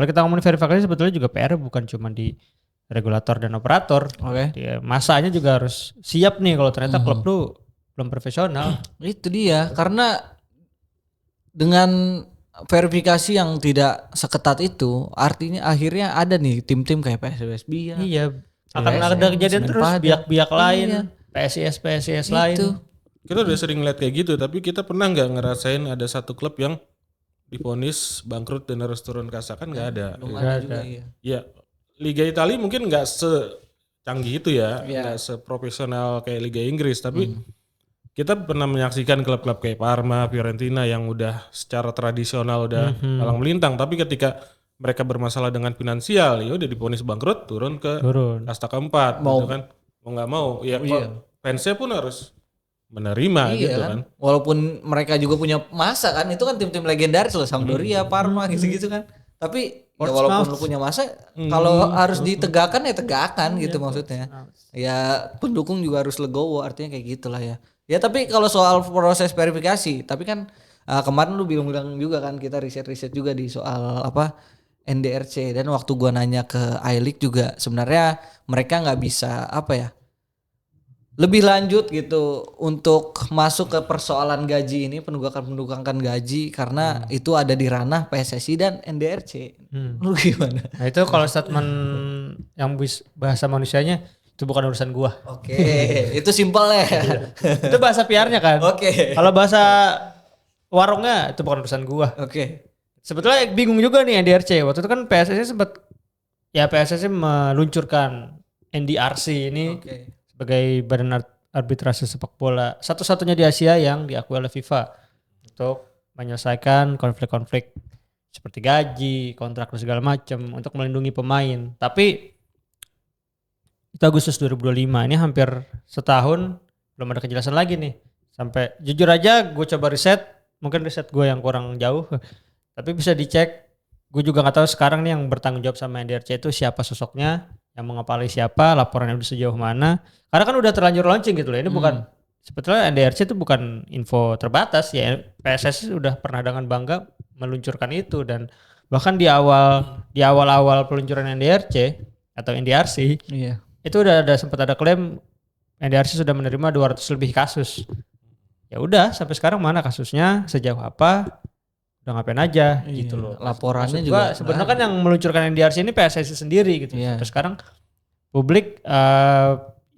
kita ngomongin verifikasi sebetulnya juga PR bukan cuma di regulator dan operator. Oke. Masanya juga harus siap nih kalau ternyata klub lu belum profesional. Itu dia karena dengan verifikasi yang tidak seketat itu artinya akhirnya ada nih tim-tim kayak PSBS Biak. Iya, akan PSM, ada kejadian Semen terus Padang. biak-biak lain, Iya. PSIS Itu. lain. Kita udah sering lihat kayak gitu, tapi kita pernah nggak ngerasain ada satu klub yang divonis bangkrut dan harus turun kasta? Kan nggak ada. Belum Nggak ada juga ada. iya. Ya, Liga Italia mungkin nggak secanggih itu ya, Iya. nggak seprofesional kayak Liga Inggris, tapi kita pernah menyaksikan klub-klub kayak Parma, Fiorentina yang udah secara tradisional udah malang melintang, tapi ketika mereka bermasalah dengan finansial, ya udah divonis bangkrut, turun ke kasta keempat, Mau. gitu kan, mau nggak mau, ya Iya. fansnya pun harus menerima Iya gitu kan. kan. Walaupun mereka juga punya masa kan itu kan tim-tim legendaris loh Sampdoria, Parma gitu-gitu kan. Tapi ya walaupun lu punya masa kalau harus ditegakkan ya tegakkan gitu maksudnya. Ya pendukung juga harus legowo artinya kayak gitulah ya. Ya tapi kalau soal proses verifikasi, tapi kan kemarin lu bilang juga kan kita riset-riset juga di soal NDRC dan waktu gua nanya ke I-League juga sebenarnya mereka nggak bisa lebih lanjut gitu untuk masuk ke persoalan gaji ini penunggakan gaji karena itu ada di ranah PSSI dan NDRC. Lu gimana? Nah itu kalau statement yang bahasa manusianya itu bukan urusan gua. Oke, itu simpel ya. Itu bahasa PR-nya kan. Oke. Kalau bahasa warungnya itu bukan urusan gua. Oke. Sebetulnya bingung juga nih NDRC. Waktu itu kan PSSI meluncurkan NDRC ini Oke. sebagai badan arbitrase sepak bola satu-satunya di Asia yang diakui oleh FIFA untuk menyelesaikan konflik-konflik seperti gaji, kontrak dan segala macam untuk melindungi pemain. Tapi itu Agustus 2025, ini hampir setahun belum ada kejelasan lagi nih. Sampai jujur aja gue coba riset, mungkin riset gue yang kurang jauh, tapi bisa dicek. Gue juga nggak tahu sekarang nih yang bertanggung jawab sama NDRC itu siapa sosoknya, yang mengepali siapa, laporannya udah sejauh mana. Karena kan udah terlanjur launching gitu loh. Ini bukan sebetulnya NDRC itu bukan info terbatas ya. PSSI sudah pernah dengan bangga meluncurkan itu, dan bahkan di awal peluncuran NDRC atau NDRC Iya. itu udah sempat ada klaim NDRC sudah menerima 200 lebih kasus. Ya udah sampai sekarang mana kasusnya, sejauh apa, udah ngapain aja gitu loh. Laporannya Maksud juga gua, sebenarnya kan yang meluncurkan NDRC ini PSSI sendiri gitu. Iya. Sampai sekarang publik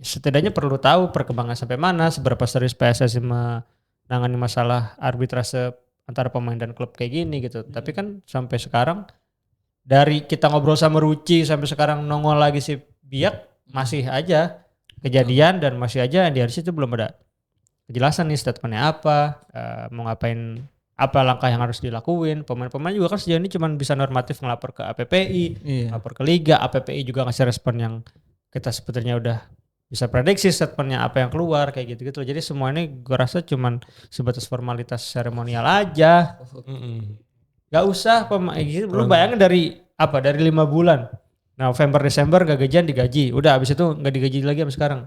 setidaknya perlu tahu perkembangan sampai mana, seberapa serius PSSI menangani masalah arbitrase antara pemain dan klub kayak gini gitu. Tapi kan sampai sekarang dari kita ngobrol sama Ruci sampai sekarang nongol lagi si Biak, masih aja kejadian dan masih aja NDRC itu belum ada kejelasan nih statementnya apa, mau ngapain, apa langkah yang harus dilakuin. Pemain-pemain juga kan sejauh ini cuma bisa normatif ngelapor ke APPI, lapor ke Liga, APPI juga ngasih respon yang kita sebetulnya udah bisa prediksi statementnya apa yang keluar kayak gitu-gitu. Jadi semua ini gue rasa cuman sebatas formalitas seremonial aja. Gak usah pemain gitu. Lu bayangin dari 5 bulan. November Desember gak gajian digaji. Udah abis itu gak digaji lagi sampai sekarang.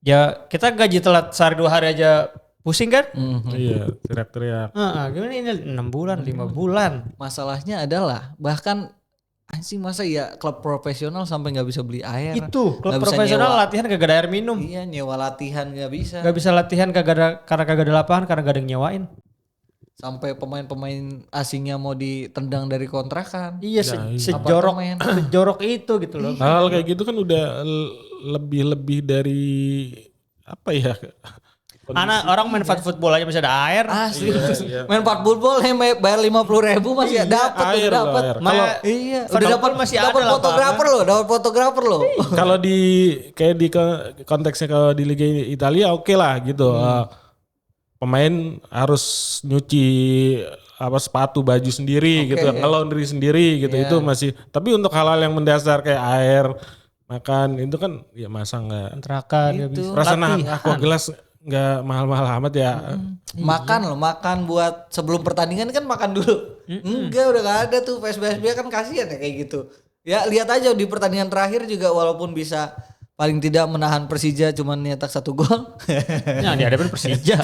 Ya kita gaji telat sehari 2 hari aja pusing kan? Iya, teriak-teriak. Gimana ini 6 bulan, 5 bulan. Masalahnya adalah bahkan anjing masa ya klub profesional sampai nggak bisa beli air. Itu klub Nggak bisa profesional nyewa. latihan kagak ada air minum. Iya, nyewa latihan nggak bisa. Gak bisa latihan karena kagak ada lapangan, karena gak ada yang nyewain. Sampai pemain-pemain asingnya mau ditendang dari kontrakan. Iya, Apartemen. sejorok itu gitu loh. Hal kayak gitu kan udah lebih dari apa ya? Anak orang main football aja masih ada air. Asli. Iya. Main 4 football bayar 50.000 masih dapat air loh, dapat. air. Iya, Kalau udah dapat masih dapat ada fotografer loh. Kalau di kayak di konteksnya kalau di Liga Italia oke lah gitu. Pemain harus nyuci sepatu baju sendiri gitu, nge-laundry sendiri gitu. Itu masih, tapi untuk hal-hal yang mendasar kayak air, makan itu kan ya masa enggak Kontrakan gak Gitu. bisa. perasaan kok gelas nggak mahal-mahal amat ya. Makan buat sebelum pertandingan kan makan dulu. Enggak, udah gak ada tuh. PSBSB kan kasihan ya kayak gitu. Ya lihat aja di pertandingan terakhir juga walaupun bisa paling tidak menahan Persija cuman nyetak 1 gol. Nah, dihadapin Persija.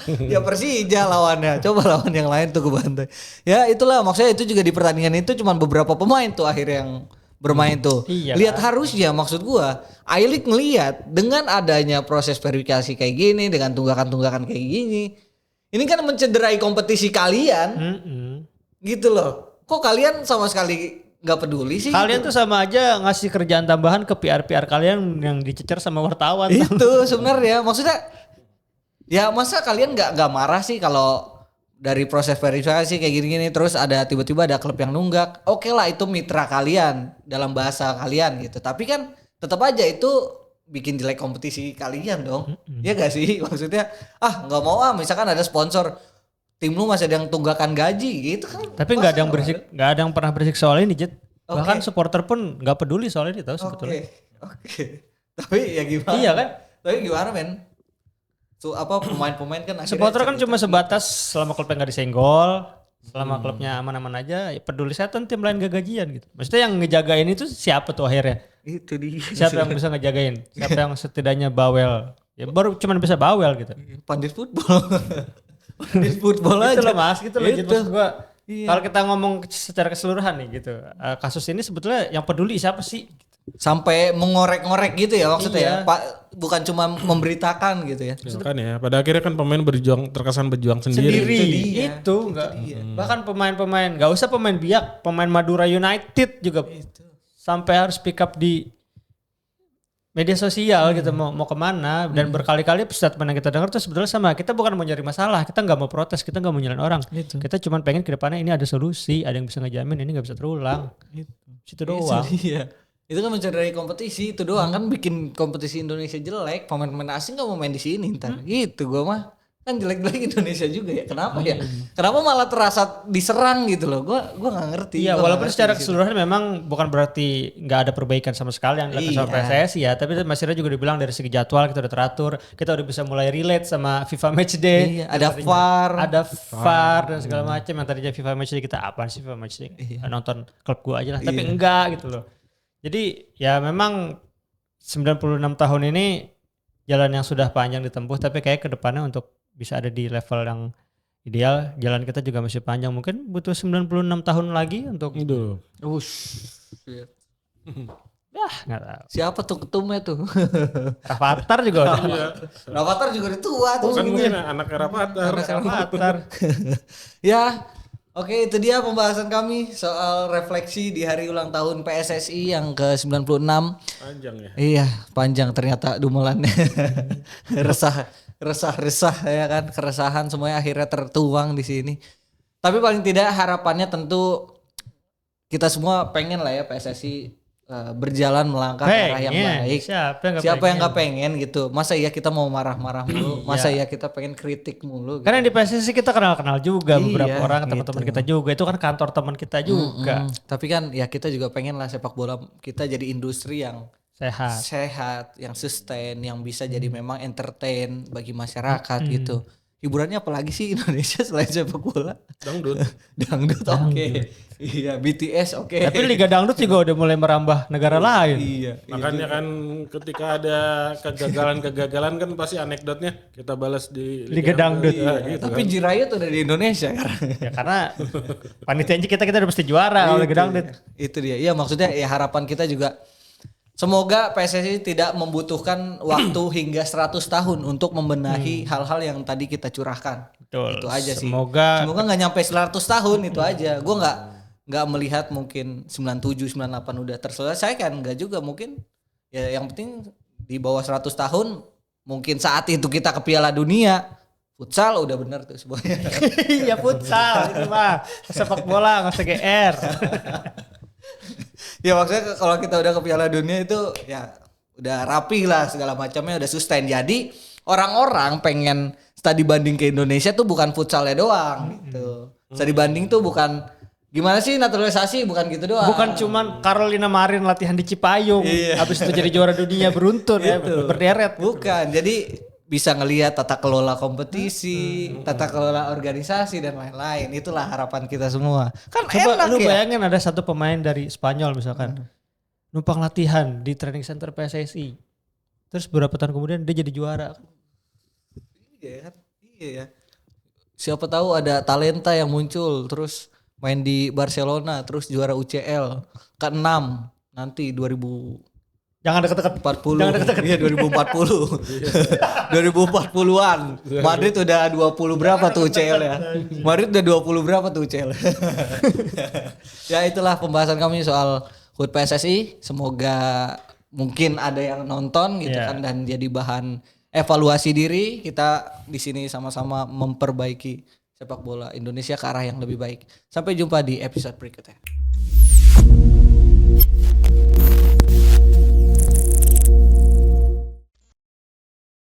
Ya Persija lawannya. Coba lawan yang lain tuh kebantai. Ya itulah maksudnya, itu juga di pertandingan itu cuman beberapa pemain tuh akhir yang bermain tuh. Iya. Lihat harusnya maksud gua I-League ngelihat dengan adanya proses verifikasi kayak gini, dengan tunggakan-tunggakan kayak gini, ini kan mencederai kompetisi kalian. Gitu loh. Kok kalian sama sekali nggak peduli sih? Kalian tuh sama aja ngasih kerjaan tambahan ke PR kalian yang dicecer sama wartawan. Itu sebenarnya maksudnya, ya masa kalian nggak marah sih kalau dari proses verifikasi kayak gini-gini terus ada tiba-tiba ada klub yang nunggak. Oke lah, itu mitra kalian dalam bahasa kalian gitu. Tapi kan tetap aja itu bikin jelek kompetisi kalian dong. Ya gak sih? Maksudnya nggak mau misalkan ada sponsor, tim lu masih ada yang tunggakan gaji gitu kan. Tapi nggak ada yang pernah berisik soal ini, Jet. Bahkan supporter pun nggak peduli soal ini, tahu sebetulnya. Oke. Tapi ya gimana? Iya kan? Tapi gimana men? Pemain-pemain kan akhirnya Supporter kan cuma sebatas selama klubnya nggak disenggol, selama klubnya aman-aman aja, ya peduli setan tim lain gak gajian gitu. Maksudnya yang ngejagain itu siapa tuh akhirnya? Itu dia. Siapa yang bisa ngejagain? Siapa yang setidaknya bawel? Ya baru cuma bisa bawel gitu. Pandit football. Pandit football aja. Gitu loh Mas, gitu loh. Itu. Maksud gua, kalau kita ngomong secara keseluruhan nih gitu, kasus ini sebetulnya yang peduli siapa sih? Sampai mengorek-ngorek gitu ya maksudnya Iya. ya. Bukan cuma memberitakan gitu ya. Ya, kan ya, pada akhirnya kan pemain terkesan berjuang sendiri. Itu enggak. Bahkan pemain-pemain, enggak usah pemain Biak, pemain Madura United juga sampai harus pick up di media sosial gitu mau kemana, dan berkali-kali statement yang kita dengar tuh sebetulnya sama, kita bukan mau nyari masalah, kita nggak mau protes, kita nggak mau nyalain orang, kita cuma pengen ke depannya ini ada solusi, ada yang bisa ngejamin ini nggak bisa terulang. Itu doang. Iya. Itu kan mencederai kompetisi, itu doang kan bikin kompetisi Indonesia jelek. Pemain-pemain asing gak mau main di sini ntar. Gitu gua mah. kan jelek-jelek Indonesia juga ya. Kenapa ya? Kenapa malah terasa diserang gitu loh? Gua nggak ngerti. Iya, Gua walaupun nggak secara ngerti di situ. keseluruhan memang bukan berarti nggak ada perbaikan sama sekali yang dilakukan sama Iya. PSSI ya, tapi Mas Ira juga dibilang dari segi jadwal kita udah teratur, kita udah bisa mulai relate sama FIFA Matchday. Iya, ada VAR. Ada VAR dan segala macam yang tadinya FIFA Matchday kita apa sih FIFA Matchday? Nonton klub gua aja lah, tapi enggak gitu loh. Jadi ya memang 96 tahun ini jalan yang sudah panjang ditempuh, tapi kayak kedepannya untuk bisa ada di level yang ideal, jalan kita juga masih panjang. Mungkin butuh 96 tahun lagi untuk Itu. Iya. nggak tahu. Siapa tuh ketumnya tuh? Rafathar juga udah. Iya. Rafathar juga udah tua tuh. Kan mungkin anak Rafathar. Rafathar. Ya, oke itu dia pembahasan kami soal refleksi di hari ulang tahun PSSI yang ke-96. Panjang ya. Iya, panjang ternyata dumelannya. resah ya kan, keresahan semuanya akhirnya tertuang di sini. Tapi paling tidak harapannya tentu kita semua pengen lah ya PSSI berjalan melangkah ke arah yang baik. Siapa yang nggak pengen gitu? Masa iya kita mau marah-marah mulu? Masa iya kita pengen kritik mulu? Gitu? Karena di PSSI kita kenal-kenal juga Iya, beberapa orang, gitu. teman-teman kita juga. Itu kan kantor teman kita juga. Tapi kan ya kita juga pengen lah sepak bola kita jadi industri yang sehat, yang sustain, yang bisa jadi memang entertain bagi masyarakat gitu. Hiburannya apalagi sih Indonesia selain sepak bola? Dangdut. Dangdut oke. Iya, BTS oke. Tapi Liga Dangdut juga udah mulai merambah negara lain. Iya. Makanya kan ketika ada kegagalan kan pasti anekdotnya kita balas di Liga Dangdut. Ya, gitu. Tapi Jirayut udah di Indonesia kan. Ya karena panitianya kita udah mesti juara oleh Liga Dangdut. Itu dia. Iya maksudnya ya harapan kita juga semoga PSSI tidak membutuhkan waktu hingga 100 tahun untuk membenahi hal-hal yang tadi kita curahkan. Betul. Itu aja sih. Semoga nggak nyampe 100 tahun itu aja. Gue nggak melihat mungkin 97 98 udah terselesaikan, nggak juga mungkin. Ya yang penting di bawah 100 tahun mungkin saat itu kita ke Piala Dunia. Futsal udah bener tuh semuanya. Iya futsal itu mah. Sepak bola nggak usah GR. Ya maksudnya kalau kita udah ke Piala Dunia itu ya udah rapi lah segala macamnya udah sustain. Jadi orang-orang pengen studi banding ke Indonesia tuh bukan futsalnya doang gitu. Studi banding tuh bukan gimana sih naturalisasi bukan gitu doang. Bukan cuman Carolina Marin latihan di Cipayung. Habis itu jadi juara dunia beruntun ya berderet. Bukan. Jadi bisa ngelihat tata kelola kompetisi, tata kelola organisasi dan lain-lain. Itulah harapan kita semua. Kan Coba enak lu ya. bayangin ada satu pemain dari Spanyol misalkan. Numpang latihan di training center PSSI. Terus beberapa tahun kemudian dia jadi juara. Iya kan? Iya ya. Siapa tahu ada talenta yang muncul terus main di Barcelona terus juara UCL ke-6 nanti 2040. Jangan deket-deket. Jangan deket-deket. Iya 2040. 2040-an. Madrid udah 20 berapa tuh UCL ya? Madrid udah 20 berapa tuh UCL? Ya itulah pembahasan kami soal HUT PSSI. Semoga mungkin ada yang nonton gitu kan dan jadi bahan evaluasi diri. Kita di sini sama-sama memperbaiki sepak bola Indonesia ke arah yang lebih baik. Sampai jumpa di episode berikutnya.